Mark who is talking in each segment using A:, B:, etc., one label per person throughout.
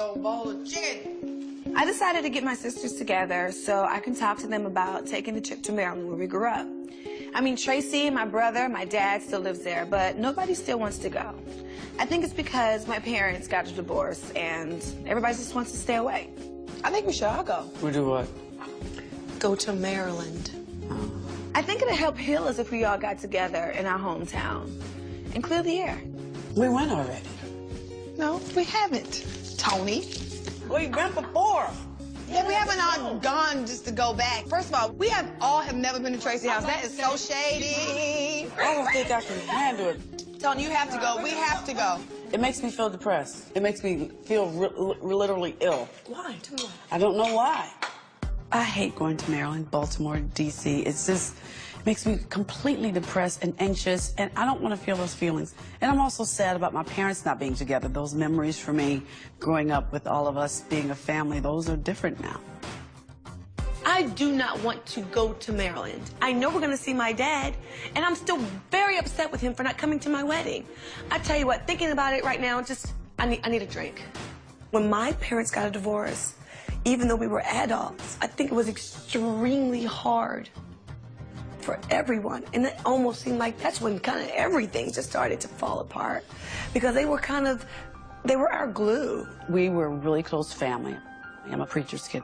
A: old bowl of chicken.
B: I decided to get my sisters together so I can talk to them about taking the trip to Maryland where we grew up. I mean, Tracy, my brother, my dad still lives there, but nobody still wants to go. I think it's because my parents got a divorce and everybody just wants to stay away.
A: I think we should all go.
C: We do what?
A: Go to Maryland.
B: I think it'd help heal us if we all got together in our hometown and clear the air.
C: We went already.
A: No, we haven't, Tony.
C: We've been before.
A: Yeah, we haven't all gone just to go back. First of all, we all have never been to Tracy's house. That is so shady.
C: I don't think I can handle it.
A: Tony, you have to go. We have to go.
C: It makes me feel depressed. It makes me feel literally ill.
A: Why? Tell me why.
C: I don't know why. I hate going to Maryland, Baltimore, D.C. It's just, it makes me completely depressed and anxious, and I don't want to feel those feelings. And I'm also sad about my parents not being together. Those memories for me growing up with all of us being a family, those are different now.
B: I do not want to go to Maryland. I know we're going to see my dad, and I'm still very upset with him for not coming to my wedding. I tell you what, thinking about it right now, I need a drink. When my parents got a divorce, even though we were adults, I think it was extremely hard for everyone. And it almost seemed like that's when kind of everything just started to fall apart because they were our glue.
C: We were a really close family. I'm a preacher's kid.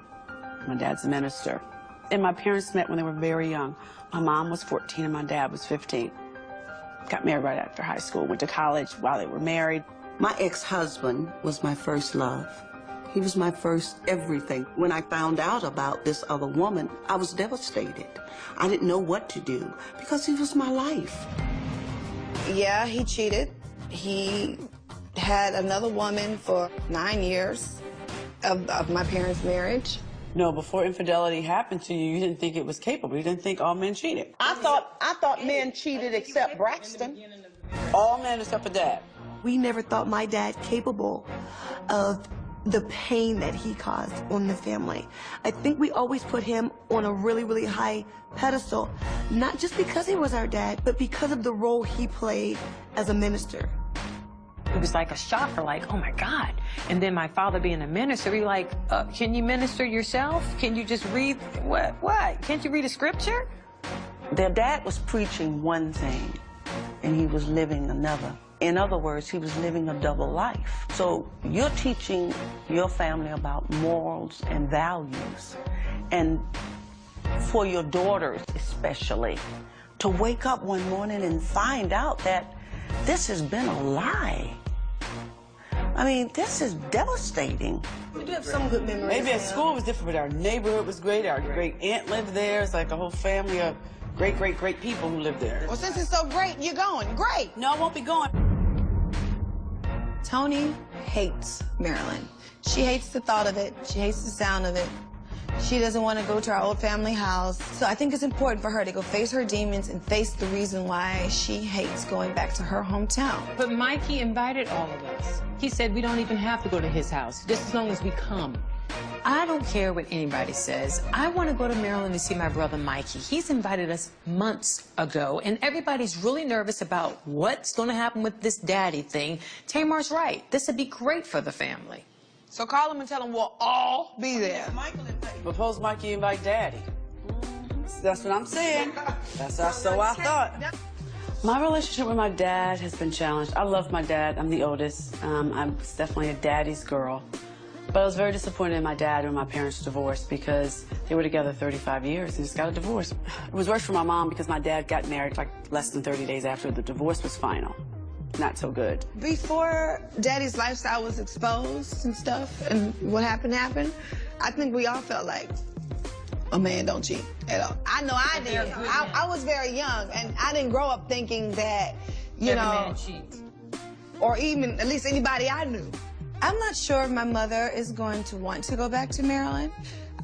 C: My dad's a minister. And my parents met when they were very young. My mom was 14 and my dad was 15. Got married right after high school, went to college while they were married.
D: My ex-husband was my first love. He was my first everything. When I found out about this other woman, I was devastated. I didn't know what to do because he was my life.
A: Yeah, he cheated. He had another woman for 9 years of my parents' marriage.
C: No, before infidelity happened to you, you didn't think it was capable. You didn't think all men cheated.
D: I thought men cheated except Braxton.
C: All men except for Dad.
B: We never thought my dad capable of the pain that he caused on the family. I think we always put him on a really, really high pedestal, not just because he was our dad, but because of the role he played as a minister.
E: It was like a shocker, like, oh my God. And then my father being a minister, we like, can you minister yourself? Can you just read, what? Can't you read a scripture?
D: Their dad was preaching one thing, and he was living another. In other words, he was living a double life. So you're teaching your family about morals and values. And for your daughters especially, to wake up one morning and find out that this has been a lie. I mean, this is devastating.
B: We do have some good memories.
C: Maybe at school it was different, but our neighborhood was great. Our great aunt lived there. It's like a whole family of great people who lived there.
A: Well, since it's so great, you're going. Great.
C: No, I won't be going.
A: Tony hates Maryland. She hates the thought of it. She hates the sound of it. She doesn't want to go to our old family house. So I think it's important for her to go face her demons and face the reason why she hates going back to her hometown.
E: But Mikey invited all of us. He said we don't even have to go to his house, just as long as we come. I don't care what anybody says. I want to go to Maryland to see my brother Mikey. He's invited us months ago, and everybody's really nervous about what's going to happen with this daddy thing. Tamar's right. This would be great for the family.
A: So call him and tell him we'll all be there.
C: Propose Mikey invite Daddy. That's what I'm saying. So I thought. My relationship with my dad has been challenged. I love my dad. I'm the oldest. I'm definitely a daddy's girl. But I was very disappointed in my dad when my parents divorced because they were together 35 years and just got a divorce. It was worse for my mom because my dad got married like less than 30 days after the divorce was final. Not so good.
A: Before Daddy's lifestyle was exposed and stuff, and what happened, I think we all felt like a man don't cheat at all. I know I did. I was very young, and I didn't grow up thinking that, you know,
E: every man cheats.
A: Or even at least anybody I knew. I'm not sure if my mother is going to want to go back to Maryland.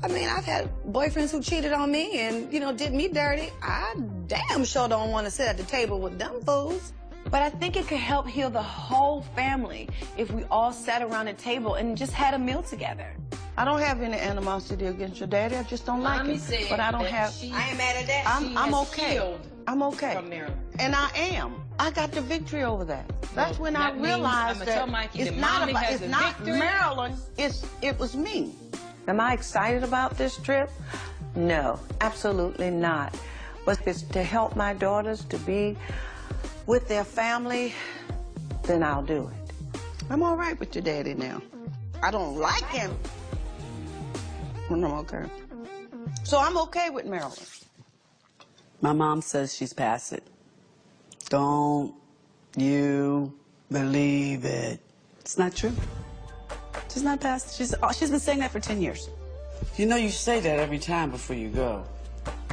A: I mean, I've had boyfriends who cheated on me and, you know, did me dirty. I damn sure don't want to sit at the table with them fools.
B: But I think it could help heal the whole family if we all sat around a table and just had a meal together.
D: I don't have any animosity against your daddy. I just don't like
E: Mommy
D: him.
E: said
D: But I don't
E: that
D: have.
A: I ain't mad at that.
D: I'm okay. I'm okay.
E: from Maryland.
D: And I am. I got the victory over that. That's when I
E: that means
D: realized
E: I'ma
D: that
E: tell Mikey
D: it's
E: that
D: not
E: Mommy
D: about,
E: has
D: it's
E: the
D: not
E: victory.
D: Maryland. It was me. Am I excited about this trip? No, absolutely not. But if it's to help my daughters to be with their family, then I'll do it. I'm all right with your daddy now. I don't like him, but I'm okay. So I'm okay with Maryland.
C: My mom says she's past it. Don't you believe it. It's not true. She's not past it. She's been saying that for 10 years. You know, you say that every time before you go.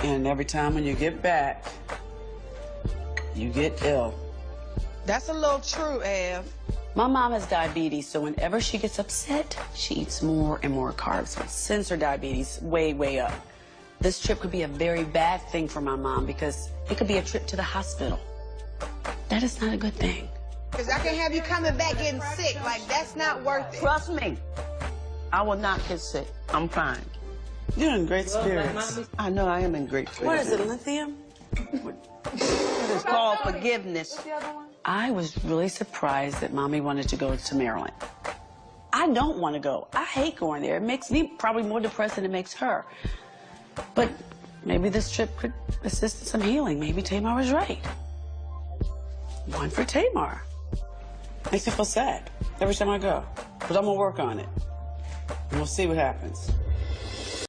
C: And every time when you get back, you get ill.
A: That's a little true, Ev.
C: My mom has diabetes, so whenever she gets upset, she eats more and more carbs. So it sends her diabetes way, way up. This trip could be a very bad thing for my mom because it could be a trip to the hospital. That is not a good thing.
A: Because I can have you coming back getting sick. Like, that's not worth it.
D: Trust me, I will not get sick. I'm fine.
C: You're in great spirits.
D: I know I am in great spirits.
C: What is it, lithium?
D: It's called forgiveness.
C: I was really surprised that Mommy wanted to go to Maryland. I don't want to go. I hate going there. It makes me probably more depressed than it makes her. But maybe this trip could assist in some healing. Maybe Tamar was right. One for Tamar. Makes me feel sad every time I go. But I'm going to work on it. And we'll see what happens.